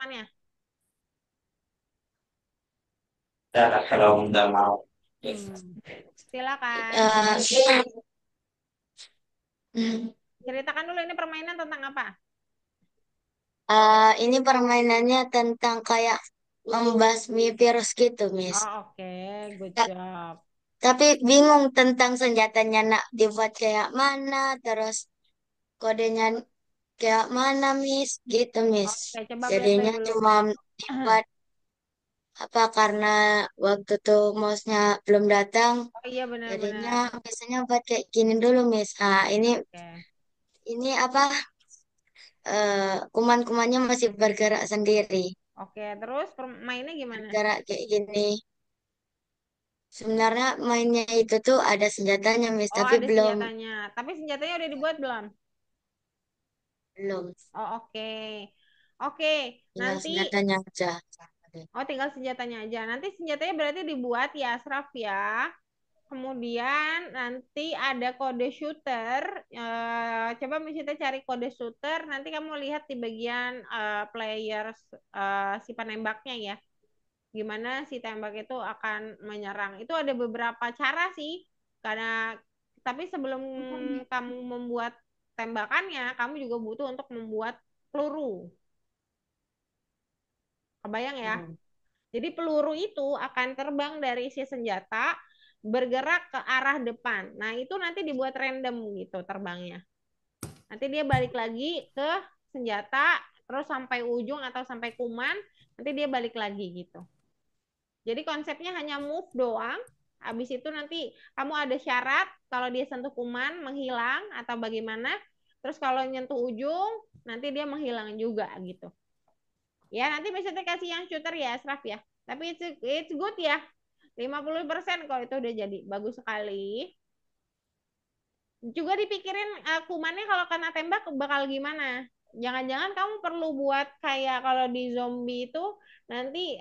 Temannya. Ya, kalau nggak mau. Hmm. Silakan. Eh, Ceritakan dulu ini permainan tentang apa? ini permainannya tentang kayak membasmi virus gitu, Miss. Oh, oke. Good Ta- job. tapi bingung tentang senjatanya nak dibuat kayak mana, terus kodenya kayak mana, Miss? Gitu, Miss. Oke, coba play Jadinya dulu. cuma dibuat apa karena waktu tuh mouse-nya belum datang, Oh iya jadinya benar-benar. biasanya buat kayak gini dulu, Miss. Ah, Oke. ini apa? Kuman-kumannya masih bergerak sendiri. Oke, terus mainnya gimana? Bergerak kayak gini. Sebenarnya mainnya itu tuh ada senjatanya, Miss, Oh, tapi ada belum senjatanya. Tapi senjatanya udah dibuat belum? belum Oh, oke. Oke, tinggal nanti senjatanya aja. tinggal senjatanya aja. Nanti senjatanya berarti dibuat ya, Asraf ya. Kemudian nanti ada kode shooter. Coba misalnya cari kode shooter. Nanti kamu lihat di bagian players si penembaknya ya. Gimana si tembak itu akan menyerang. Itu ada beberapa cara sih. Karena tapi sebelum kamu membuat tembakannya, kamu juga butuh untuk membuat peluru. Kebayang ya? Hmm. Jadi peluru itu akan terbang dari si senjata bergerak ke arah depan. Nah, itu nanti dibuat random gitu terbangnya. Nanti dia balik lagi ke senjata terus sampai ujung atau sampai kuman, nanti dia balik lagi gitu. Jadi konsepnya hanya move doang. Habis itu nanti kamu ada syarat kalau dia sentuh kuman menghilang atau bagaimana. Terus kalau nyentuh ujung nanti dia menghilang juga gitu. Ya, nanti misalnya kasih yang shooter ya, Asraf ya. Tapi it's good ya. 50% kalau itu udah jadi. Bagus sekali. Juga dipikirin kumannya kalau kena tembak bakal gimana. Jangan-jangan kamu perlu buat kayak kalau di zombie itu nanti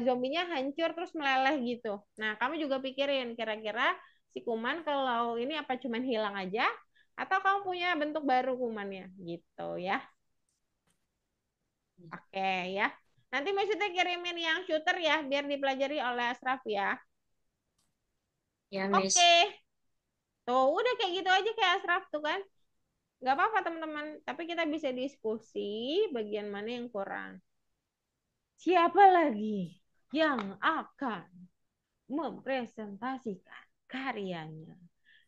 zombinya hancur terus meleleh gitu. Nah, kamu juga pikirin kira-kira si kuman kalau ini apa cuman hilang aja atau kamu punya bentuk baru kumannya gitu ya. Oke ya. Nanti maksudnya kirimin yang shooter ya, biar dipelajari oleh Asraf ya. Ya, Oke. Miss. Tuh, udah kayak gitu aja kayak Asraf tuh kan. Nggak apa-apa teman-teman. Tapi kita bisa diskusi bagian mana yang kurang. Siapa lagi yang akan mempresentasikan karyanya?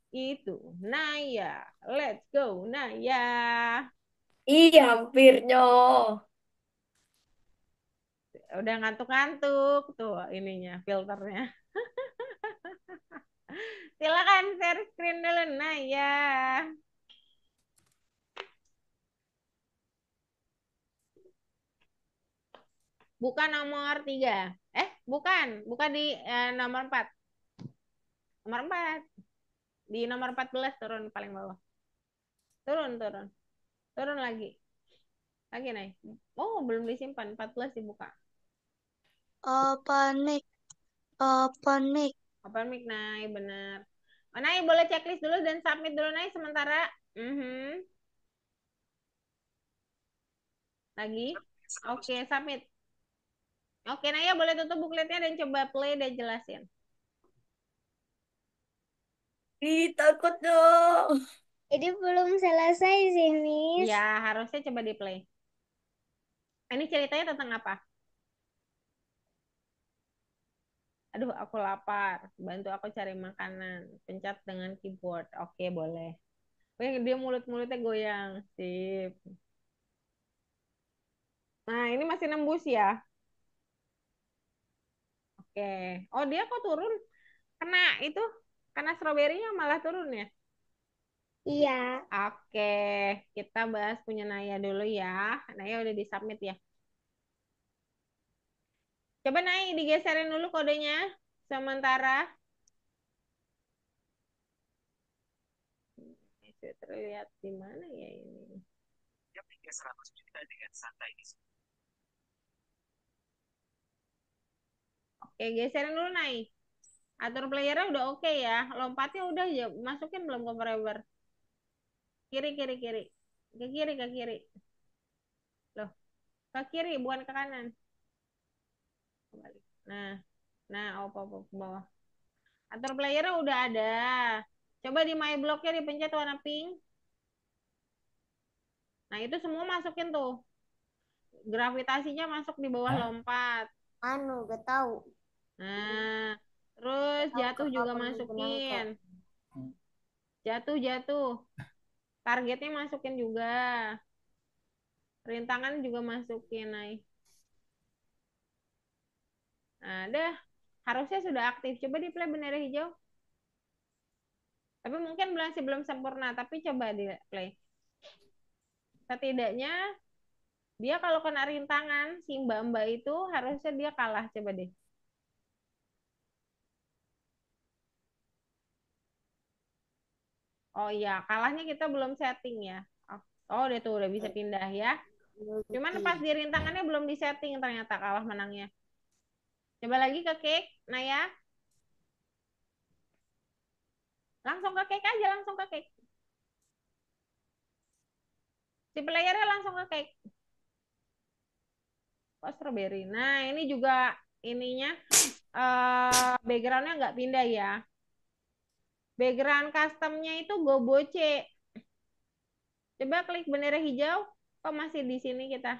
Itu Naya. Let's go, Naya. Iya, hampirnya. Udah ngantuk-ngantuk tuh ininya, filternya. Silakan share screen dulu, Naya. Bukan nomor 3. Bukan. Bukan di nomor 4. Nomor 4. Di nomor 14 turun paling bawah. Turun, turun. Turun lagi. Lagi naik. Oh, belum disimpan. 14 dibuka. Panik, panik. Open mic, naik. Bener. Oh, naik, boleh checklist dulu dan submit dulu, naik sementara. Mhm. Lagi. Oke, submit. Oke, Naya boleh tutup bookletnya dan coba play dan jelasin. Ih, takut dong. Ini belum selesai sih, Miss. Ya, harusnya coba di play. Ini ceritanya tentang apa? Aduh, aku lapar. Bantu aku cari makanan. Pencet dengan keyboard. Oke, boleh. Oke, dia mulut-mulutnya goyang. Sip. Nah, ini masih nembus ya. Oke. Oh, dia kok turun? Kena itu, kena stroberinya malah turun ya. Iya. Oke, kita bahas punya Naya dulu ya. Naya udah di-submit ya. Coba Naya digeserin dulu kodenya. Sementara. Terlihat di mana ya ini? Oke, geserin dulu Nay. Atur playernya udah oke ya. Lompatnya udah ya. Masukin belum ke forever. Kiri, kiri, kiri. Ke kiri, ke kiri. Loh. Ke kiri, bukan ke kanan. Kembali. Nah, op ke bawah. Atur playernya udah ada. Coba di my blocknya dipencet warna pink. Nah, itu semua masukin tuh. Gravitasinya masuk di bawah lompat. Gak tahu. Nah, terus jatuh juga masukin. Jatuh. Targetnya masukin juga. Rintangan juga masukin, Nay. Nah, dah. Harusnya sudah aktif. Coba di play bendera hijau. Tapi mungkin masih belum sempurna, tapi coba di play. Setidaknya dia kalau kena rintangan, si mbak-mbak itu harusnya dia kalah. Coba deh. Oh iya, kalahnya kita belum setting ya. Oh, udah tuh, udah bisa pindah ya. Cuman pas di rintangannya belum disetting ternyata kalah menangnya. Coba lagi ke cake, Naya. Langsung ke cake aja, langsung ke cake. Si playernya langsung ke cake. Oh, strawberry. Nah, ini juga ininya backgroundnya nggak pindah ya. Background customnya itu Goboce. Coba klik bendera hijau. Kok masih di sini kita?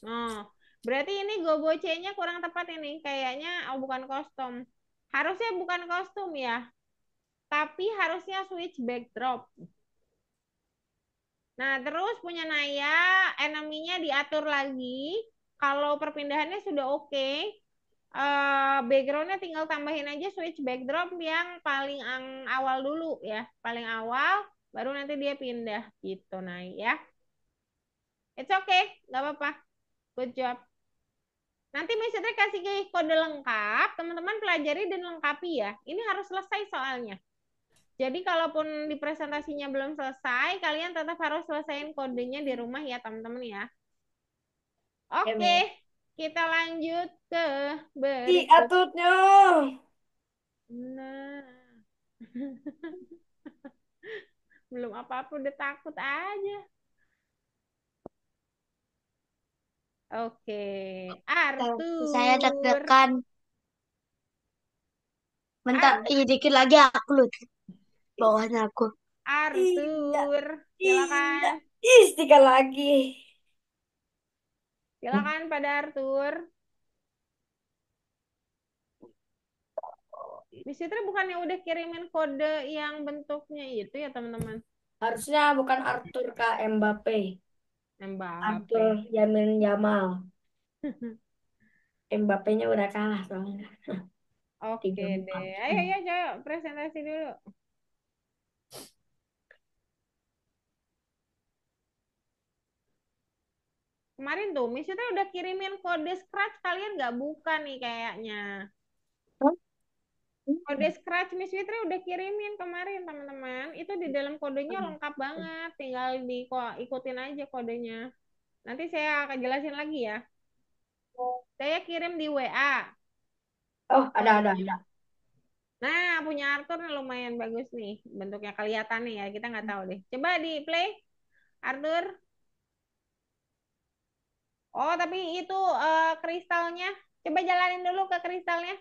Oh, berarti ini Goboce-nya kurang tepat ini. Kayaknya bukan kostum. Harusnya bukan kostum ya. Tapi harusnya switch backdrop. Nah, terus punya Naya, enemy-nya diatur lagi. Kalau perpindahannya sudah oke, backgroundnya tinggal tambahin aja switch backdrop yang paling awal dulu ya. Paling awal, baru nanti dia pindah gitu, Naya ya. It's okay, nggak apa-apa. Good job. Nanti Miss Citra kasih kode lengkap, teman-teman pelajari dan lengkapi ya. Ini harus selesai soalnya. Jadi kalaupun di presentasinya belum selesai, kalian tetap harus selesaiin kodenya di rumah ya teman-teman ya. Oke, kita lanjut ke berikut. Atutnya. Nah, belum apa-apa udah takut aja. Oke, Saya Arthur. tertekan. Bentar, dikit lagi aku loh. Bawahnya aku. Arthur, silakan. Tiga lagi. Silakan pada Arthur. Miss Citra bukannya udah kirimin kode yang bentuknya itu ya teman-teman? Harusnya bukan Arthur Kak, Mbappe. Mbappe. Arthur Yamin Yamal. Mbappe-nya udah kalah soalnya. Oke 3-4. deh. Ayo, coba presentasi dulu. Kemarin tuh, Miss Citra udah kirimin kode scratch, kalian nggak buka nih kayaknya. Kode scratch Miss Fitri udah kirimin kemarin teman-teman. Itu di dalam kodenya lengkap banget. Tinggal ikutin aja kodenya. Nanti saya akan jelasin lagi ya. Saya kirim di WA. Oh, ada. Nah, punya Arthur lumayan bagus nih. Bentuknya kelihatan nih ya. Kita nggak tahu deh. Coba di play. Arthur. Oh, tapi itu kristalnya. Coba jalanin dulu ke kristalnya.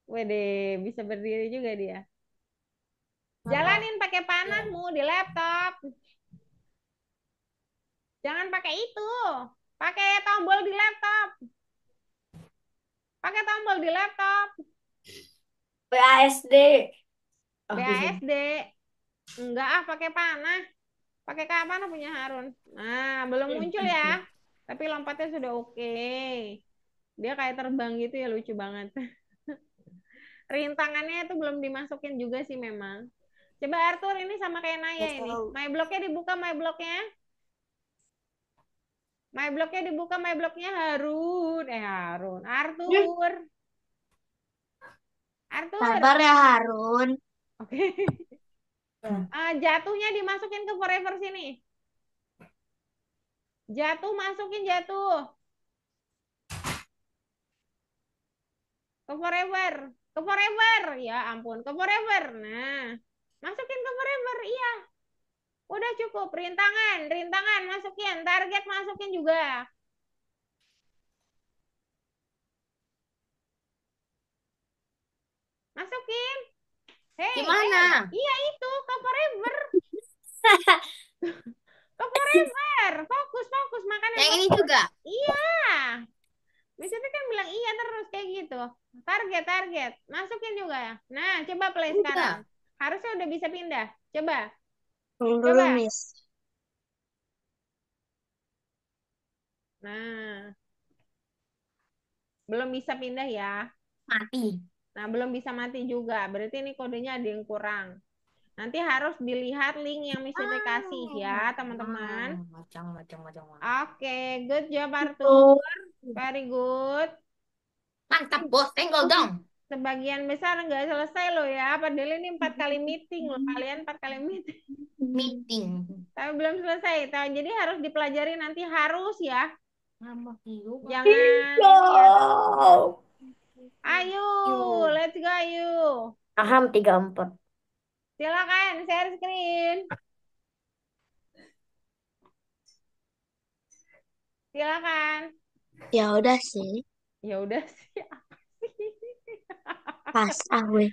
Wede, bisa berdiri juga dia. Jalanin pakai panahmu di laptop. Jangan pakai itu. Pakai tombol di laptop. Pakai tombol di laptop. BASD. Oh, BASD. Enggak pakai panah. Pakai panah punya Harun. Nah, belum muncul ya. Tapi lompatnya sudah oke. Dia kayak terbang gitu ya, lucu banget. Rintangannya itu belum dimasukin juga sih memang. Coba Arthur ini sama kayak Naya ini. My blocknya dibuka, my blocknya. My blocknya dibuka, my blocknya Harun. Harun. Arthur. Arthur. Sabar ya Harun. Oke. Jatuhnya dimasukin ke forever sini. Jatuh, masukin jatuh. Ke forever. Ke forever. Ya ampun, ke forever. Nah, masukin ke forever. Iya. Udah cukup. Rintangan, masukin. Target masukin juga. Masukin. Hey, Gimana? iya itu ke forever. Ke forever. Fokus, fokus. Makanan Yang ini fokus. juga. Iya. Miss Siti kan bilang iya terus kayak gitu. Target, target. Masukin juga ya. Nah, coba play sekarang. Udah. Harusnya udah bisa pindah. Coba. Tunggu dulu, Coba. Miss. Nah, belum bisa pindah ya. Mati. Nah, belum bisa mati juga. Berarti ini kodenya ada yang kurang. Nanti harus dilihat link yang Miss Siti kasih ya, teman-teman. Macam. Oke, good job Arthur. Very good. Mantap, bos. Tenggol dong. Sebagian besar nggak selesai loh ya. Padahal ini 4 kali meeting loh. Kalian 4 kali meeting. Meeting. Tapi belum selesai. Jadi harus dipelajari nanti harus ya. Nama hidup. Jangan ini ya. Yo. Ayo, let's go ayo. Paham 34. Silakan share screen. Silakan. Ya udah sih. Ya udah sih. Pas, gue.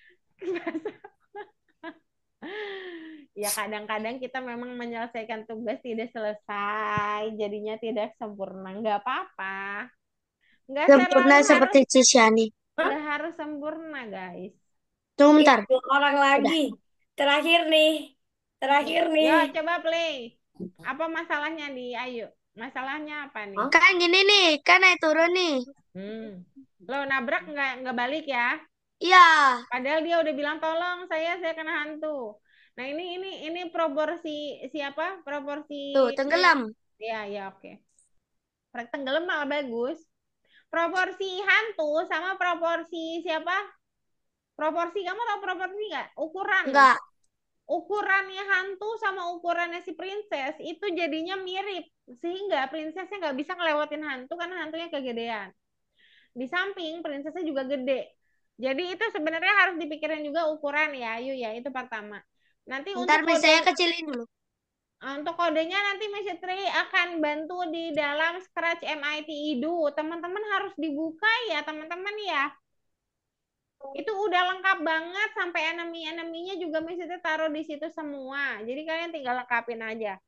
Ya kadang-kadang kita memang menyelesaikan tugas tidak selesai, jadinya tidak sempurna. Nggak apa-apa. Nggak Sempurna selalu harus, seperti Cisyani. nggak harus sempurna, guys. Tunggu bentar. 2 orang lagi. Terakhir nih. Terakhir Yo, nih. coba play. Apa masalahnya di Ayu? Masalahnya apa nih? Kan gini nih, kan naik turun nih. Lo nabrak nggak balik ya? Iya. Padahal dia udah bilang tolong saya kena hantu. Nah ini proporsi siapa? Proporsi Tuh, tenggelam. ya ya oke. Tenggelam malah bagus. Proporsi hantu sama proporsi siapa? Proporsi kamu tahu proporsi nggak? Ukuran. Enggak. Ukurannya hantu sama ukurannya si princess itu jadinya mirip sehingga princessnya nggak bisa ngelewatin hantu karena hantunya kegedean. Di samping princessnya juga gede. Jadi itu sebenarnya harus dipikirin juga ukuran ya, Ayu ya. Itu pertama. Nanti Ntar untuk saya kode kecilin dulu. untuk kodenya nanti Miss Tri akan bantu di dalam Scratch MIT Edu. Teman-teman harus dibuka ya, teman-teman ya. Itu udah lengkap banget sampai enemy-eneminya juga Miss Tri taruh di situ semua. Jadi kalian tinggal lengkapin aja.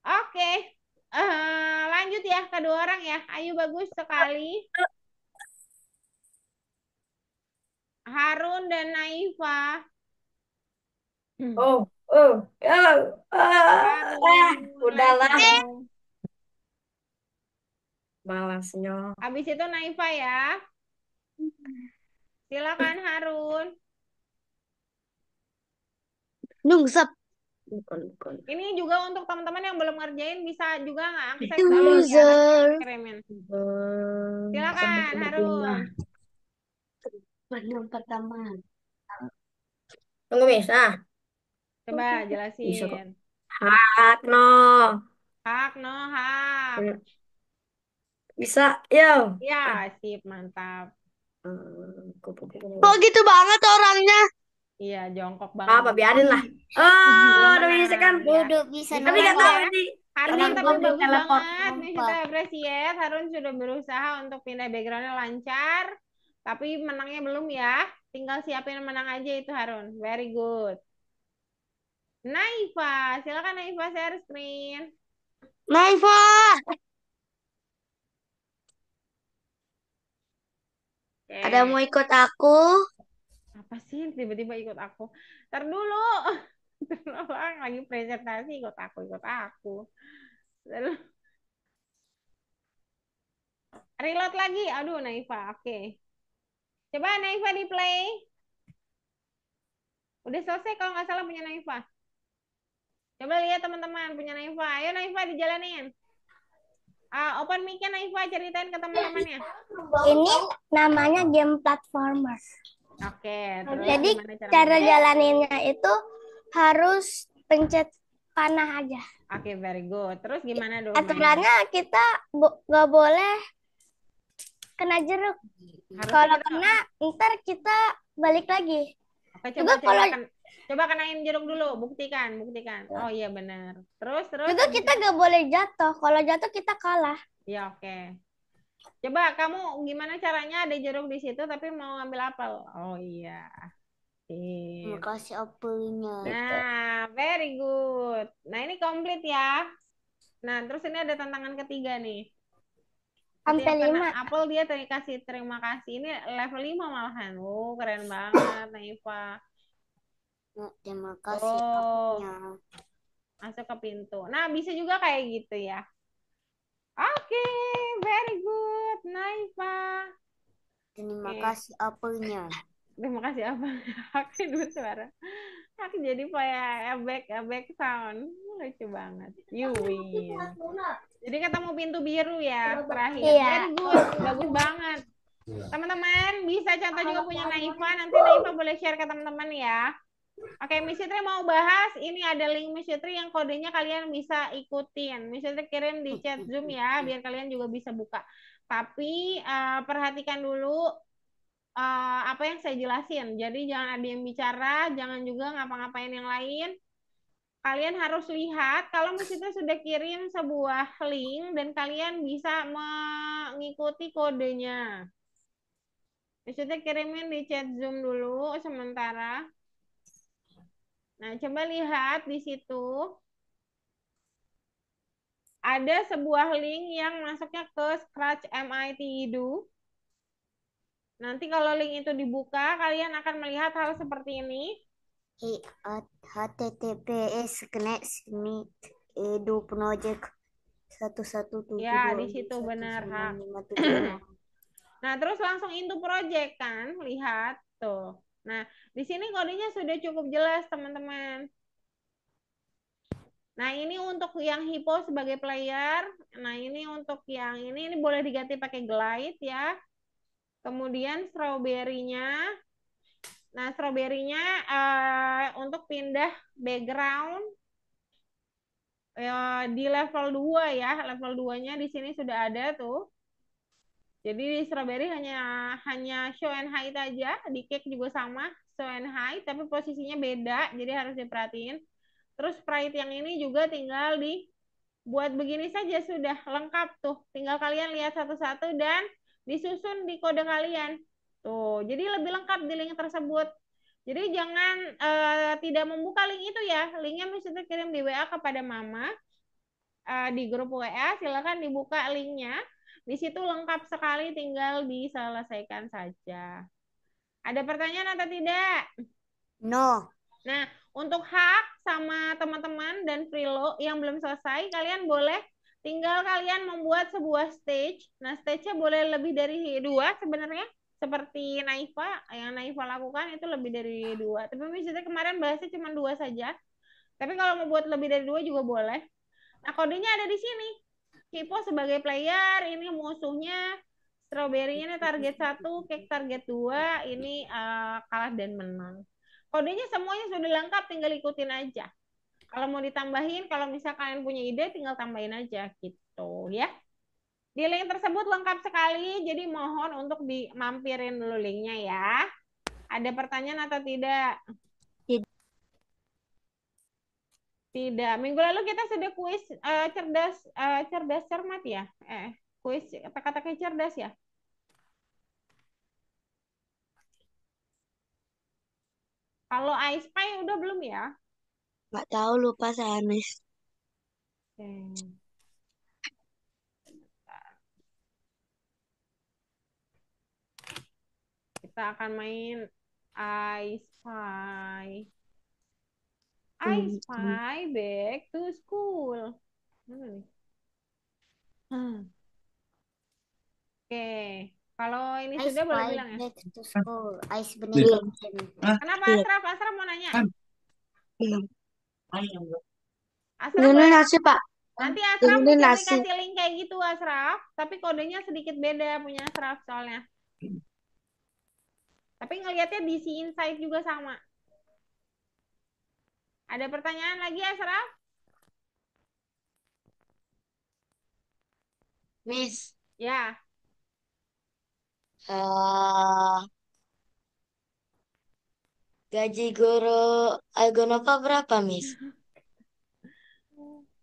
Oke. Lanjut ya kedua orang ya. Ayu bagus sekali. Harun dan Naifa. Oh. Harun, Udahlah. Naifa. Malasnya. Habis itu Naifa ya. Silakan Harun. Nungsep. Bukan. Ini juga untuk teman-teman yang belum ngerjain bisa juga nggak akses You link ya. loser. Nanti kirimin. Silakan Harun. Belum pertama. Tunggu, Miss. Coba Bisa kok. jelasin. Hak, no. Hak, no hak. Bisa, yo. Ya, sip, mantap. Kok gitu banget orangnya? Iya, jongkok banget. Apa, biarin lah. Udah bisa kan. Ya. Duduk bisa Tapi nggak tahu ini. Harun Orang tapi gua beli bagus teleport. banget. Nih kita appreciate. Harun sudah berusaha untuk pindah backgroundnya lancar. Tapi menangnya belum ya. Tinggal siapin menang aja itu Harun. Very good. Naifa. Silakan Naifa share screen. Naifa. Oke. Ada mau ikut aku? Apa sih tiba-tiba ikut aku? Ntar dulu. Orang lagi presentasi ikut aku. Reload lagi. Aduh Naifa. Oke. Coba Naifa di play. Udah selesai kalau nggak salah punya Naifa. Coba lihat teman-teman punya Naifa. Ayo Naifa dijalanin. Open mic-nya Naifa ceritain ke teman-temannya. Ini namanya game platformer. Oke, terus Jadi gimana cara caranya? jalaninnya itu harus pencet panah aja. Oke, very good. Terus gimana dong? Aturannya kita nggak boleh kena jeruk. Harusnya Kalau kita- kena, ntar kita balik lagi. Oke, juga coba kenain jeruk dulu, buktikan. Oh iya benar. Terus Juga kita nggak boleh jatuh. Kalau jatuh kita kalah. ya oke. Coba kamu gimana caranya ada jeruk di situ tapi mau ambil apel? Oh iya. Sip. Makasih apelnya. Nah, very good. Nah, ini komplit ya. Nah, terus ini ada tantangan ketiga nih. Sampai Setiap kena 5. apel dia kasih terima kasih. Ini level 5 malahan. Oh, keren banget, Naifa. Nah, terima kasih Oh, apelnya. masuk ke pintu. Nah, bisa juga kayak gitu ya. Oke, very good, Naifa. Terima Oke, kasih apelnya. terima kasih apa? Oke, dua suara. Aku jadi kayak back sound. Lucu banget. You win. Jadi ketemu pintu biru ya, terakhir. Iya. Very good, bagus banget. Teman-teman bisa contoh juga punya Naifa. Nanti Naifa boleh share ke teman-teman ya. Oke, Miss Fitri mau bahas. Ini ada link Miss Fitri yang kodenya kalian bisa ikutin. Miss Fitri kirim di chat Zoom ya, biar kalian juga bisa buka. Tapi perhatikan dulu apa yang saya jelasin. Jadi jangan ada yang bicara, jangan juga ngapa-ngapain yang lain. Kalian harus lihat kalau Miss Fitri sudah kirim sebuah link dan kalian bisa mengikuti kodenya. Miss Fitri kirimin di chat Zoom dulu sementara. Nah, coba lihat di situ. Ada sebuah link yang masuknya ke Scratch MIT Edu. Nanti kalau link itu dibuka, kalian akan melihat hal seperti ini. https://edu.project 1117 Ya, di situ benar, Hak. Nah, terus langsung into project kan, lihat tuh. Nah, di sini kodenya sudah cukup jelas, teman-teman. Nah, ini untuk yang Hippo sebagai player. Nah, ini untuk yang ini boleh diganti pakai glide ya. Kemudian strawberry-nya. Nah, strawberry-nya untuk pindah background di level 2 ya. Level 2-nya di sini sudah ada tuh. Jadi di strawberry hanya show and hide aja, di cake juga sama, show and hide, tapi posisinya beda, jadi harus diperhatiin. Terus sprite yang ini juga tinggal dibuat begini saja sudah lengkap tuh. Tinggal kalian lihat satu-satu dan disusun di kode kalian. Tuh, jadi lebih lengkap di link tersebut. Jadi jangan tidak membuka link itu ya. Linknya mesti kirim di WA kepada Mama di grup WA. Silakan dibuka linknya. Di situ lengkap sekali, tinggal diselesaikan saja. Ada pertanyaan atau tidak? No. Nah, untuk hak sama teman-teman dan Frilo yang belum selesai, kalian boleh tinggal kalian membuat sebuah stage. Nah, stage-nya boleh lebih dari 2 sebenarnya. Seperti Naifa, yang Naifa lakukan itu lebih dari 2. Tapi misalnya kemarin bahasnya cuma 2 saja. Tapi kalau mau buat lebih dari 2 juga boleh. Nah, kodenya ada di sini. Kipo sebagai player, ini musuhnya. Strawberry-nya ini target 1, cake target 2, ini kalah dan menang. Kodenya semuanya sudah lengkap, tinggal ikutin aja. Kalau mau ditambahin, kalau misal kalian punya ide, tinggal tambahin aja gitu ya. Di link tersebut lengkap sekali, jadi mohon untuk dimampirin dulu linknya ya. Ada pertanyaan atau tidak? Tidak. Minggu lalu kita sudah kuis cerdas cermat ya. Kuis teka-teki cerdas ya. Kalau I Spy udah belum ya? Nggak tahu, lupa saya, Miss. Oke. Kita akan main I Spy. I Spy back to school. Mana nih? Oke. Kalau ini sudah boleh bilang ya. Back to school. Ice beneran. Kenapa Asraf? Asraf mau nanya. Asraf Ini boleh. nasi, Pak. Nanti Asraf Ini mesti nasi. dikasih link kayak gitu Asraf. Tapi kodenya sedikit beda punya Asraf soalnya. Tapi ngelihatnya DC Insight juga sama. Ada pertanyaan lagi Asraf? Miss. Ya. Gaji guru Algonova berapa, Miss?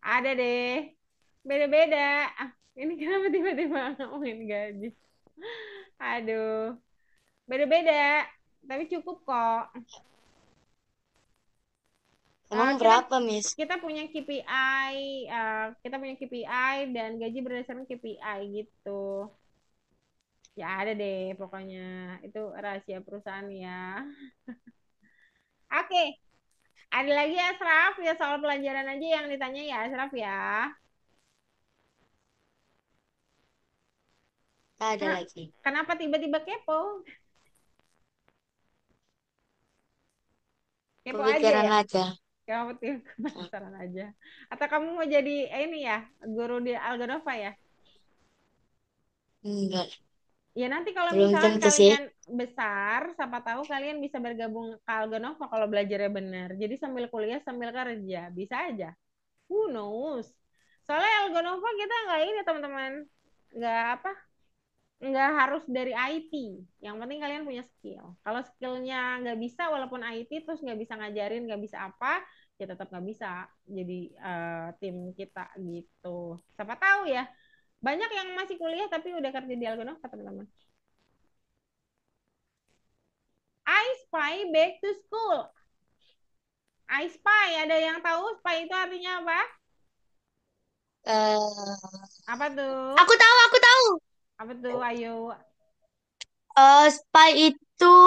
Ada deh. Beda-beda. Ini kenapa tiba-tiba ngomongin gaji? Aduh, beda-beda. Tapi cukup kok. Emang Kita berapa, Miss? kita punya KPI, kita punya KPI dan gaji berdasarkan KPI gitu. Ya ada deh pokoknya. Itu rahasia perusahaan ya. Oke, ada lagi Asraf ya soal pelajaran aja yang ditanya ya Asraf ya. Ada Nah, lagi. kenapa tiba-tiba kepo? Kepo aja Kepikiran ya. aja. Kamu penasaran aja. Atau kamu mau jadi ini ya, guru di Algonova ya? Enggak, Ya nanti kalau belum misalkan tentu sih. kalian besar, siapa tahu kalian bisa bergabung ke Algonova kalau belajarnya benar. Jadi sambil kuliah sambil kerja, bisa aja. Who knows? Soalnya Algonova kita nggak ini teman-teman, nggak apa, nggak harus dari IT. Yang penting kalian punya skill. Kalau skillnya nggak bisa, walaupun IT terus nggak bisa ngajarin, nggak bisa apa, ya tetap nggak bisa jadi tim kita gitu. Siapa tahu ya, banyak yang masih kuliah tapi udah kerja di Algonova teman-teman. I spy back to school. I spy, ada yang tahu spy itu artinya apa? Eh, Apa tuh? aku tahu. Apa tuh? Ayo. Spy itu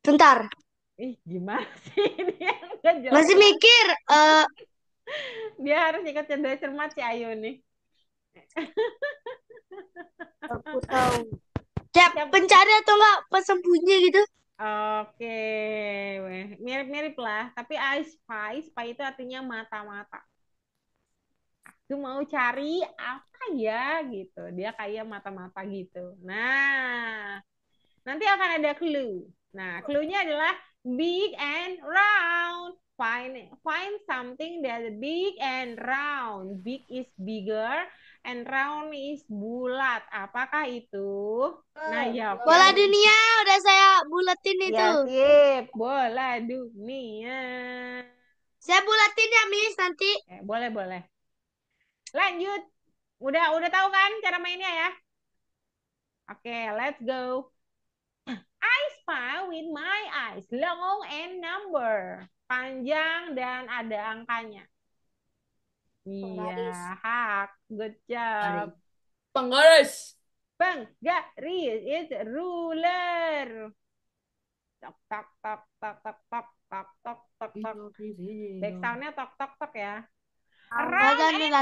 bentar. Ih, gimana sih dia nggak jelas Masih banget. mikir. Dia harus ikut cerdas cermat si Ayu nih. Aku tahu. Kayak Siap. pencari atau enggak pesembunyi gitu. Oke, weh. Mirip-mirip lah. Tapi I spy, spy itu artinya mata-mata. Aku mau cari apa ya gitu. Dia kayak mata-mata gitu. Nah, nanti akan ada clue. Nah, clue-nya adalah big and round. Find something that is big and round. Big is bigger and round is bulat. Apakah itu? Nah, ya oke. Bola dunia udah saya buletin Ya itu. sip, bola dunia. Saya buletin ya, Miss, nanti. Boleh, boleh. Lanjut. Udah tahu kan cara mainnya ya? Oke, let's go. I spy with my eyes, long and number. Panjang dan ada angkanya. Iya, hak. Good job. Penggaris. Penggaris is ruler. Tok tok tok tok tok tok tok tok tok tok. Back soundnya tok tok tok ya. Round and sticky.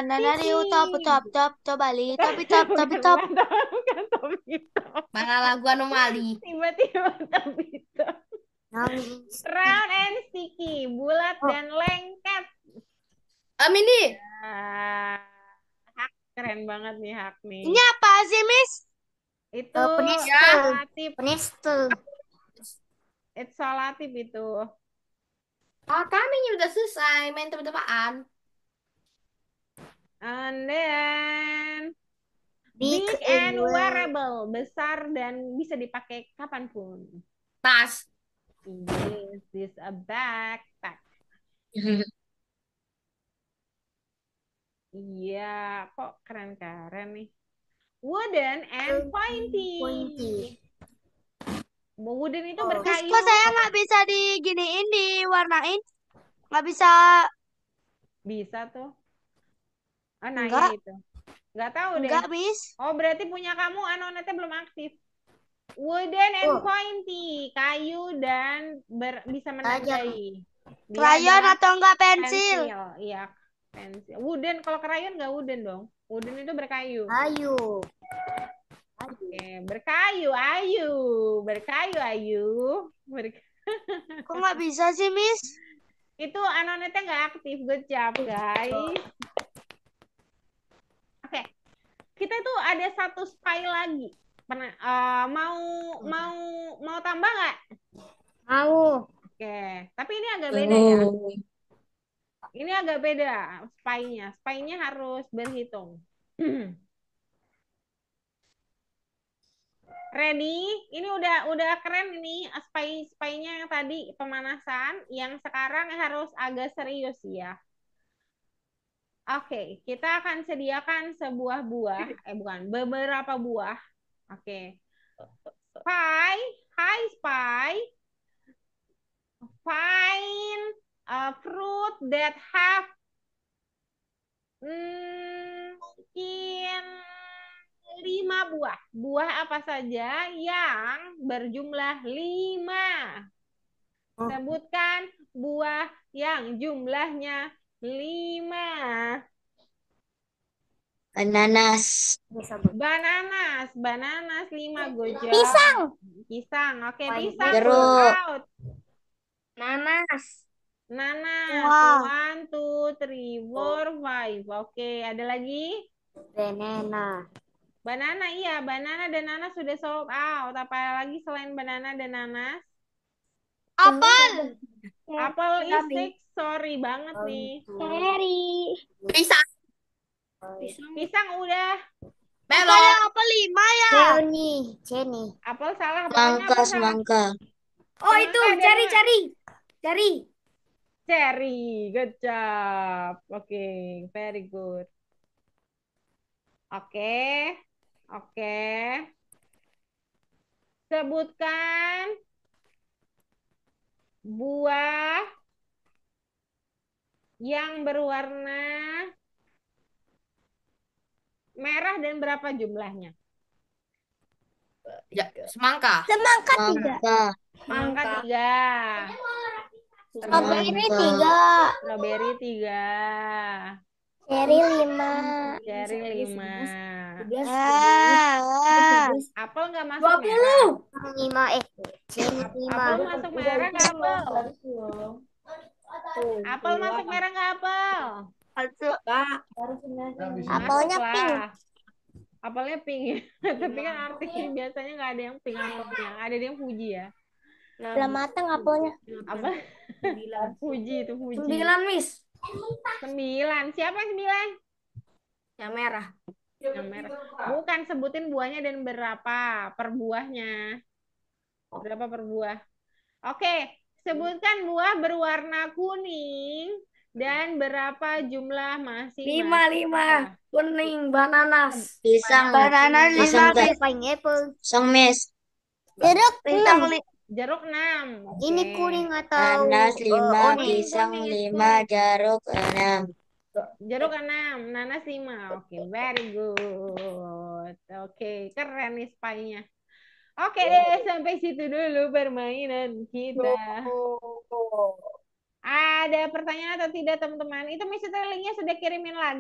Bali, tapi top. Bukan Tobito. Mana lagu anomali? Tiba-tiba Tobito. Round and sticky, bulat dan lengket. Ini. Hak keren banget nih hak nih. Ini apa sih, Miss? Itu penistul. solatif. Penistul. It's solatif itu. Kami ini udah selesai main tebak-tebakan. And then Big big and wearable, besar dan bisa dipakai kapanpun. Tas. Yes, this a backpack. Iya, kok keren-keren nih. Wooden and pointy. Wooden itu Terus berkayu. kok saya nggak bisa diginiin, diwarnain? Nggak bisa. Bisa tuh. Oh, nah Enggak. ya itu. Nggak tahu deh. Enggak, Miss. Oh, berarti punya kamu anonetnya belum aktif. Wooden and pointy, kayu dan bisa menandai. Dia Krayon adalah atau enggak pensil? Iya, pensil. Wooden, kalau krayon nggak wooden dong. Wooden itu berkayu. Ayo. Oke, berkayu, ayu. Berkayu, ayu. Kok nggak bisa sih, Miss? Itu anonetnya nggak aktif. Good job, guys. Oke, kita itu ada satu spy lagi. Mau tambah nggak? Mau. Oke, tapi ini agak beda ya. Ini agak beda spy-nya. Spy-nya harus berhitung. Ready? Ini udah keren ini spy-nya yang tadi pemanasan, yang sekarang harus agak serius ya. Oke, kita akan sediakan sebuah buah, beberapa buah. Oke. Spy, hi Spy. Find a fruit that have mungkin 5 buah. Buah apa saja yang berjumlah 5? Sebutkan buah yang jumlahnya 5. Bananas. Bananas 5. Good job. Pisang. Oke, pisang. Jeruk. Out. Nanas. Nanas. Wow. 1, 2, 3, 4, 5. Oke, ada lagi? Banana. Banana, iya. Banana dan nanas sudah sold out. Apa lagi selain banana dan nanas? Apel. Apel is 6. Sorry banget nih. Cherry. Pisang. Pisang udah. Melon. Apel 5 ya? Jenny. Apel salah. Pokoknya Semangka, apel salah. semangka. Oh, itu Semangka cari. Cherry. Good job. Oke, very good. Oke. Sebutkan buah yang berwarna merah dan berapa jumlahnya? Ya, semangka. Semangka 3. Semangka. Semangka 3. Strawberry Semangka. 3. Strawberry 3. Cherry 5. Cherry 5. Apel nggak masuk 20. merah. 5. Jenny Apel 5. masuk merah nggak apel? Apel masuk merah nggak apel? Apelnya Masuk pink. lah. Apelnya pink ya. Tapi kan artinya biasanya nggak ada yang pink apelnya. Ada yang Fuji ya. Belum matang apelnya. Apa? Fuji itu Fuji. 9, Miss. 9. Siapa yang 9? Yang merah. Yang merah. Bukan, sebutin buahnya dan berapa per buahnya. Berapa per buah? Oke, sebutkan buah berwarna kuning dan berapa jumlah masing-masing. 5. Kuning, bananas. Pisang. Bananas Pisang, 5. Kak. Pineapple. Pisang, Miss. Jeruk 6. Jeruk 6. Oke. Ini kuning atau Nanas 5, kuning? pisang 5, jeruk 6. Jeruk 6, nanas 5. Oke, very good. Oke, keren nih spy-nya. Oke deh, sampai situ dulu permainan kita. Ada pertanyaan atau tidak teman-teman? Itu Miss linknya sudah kirimin lagi.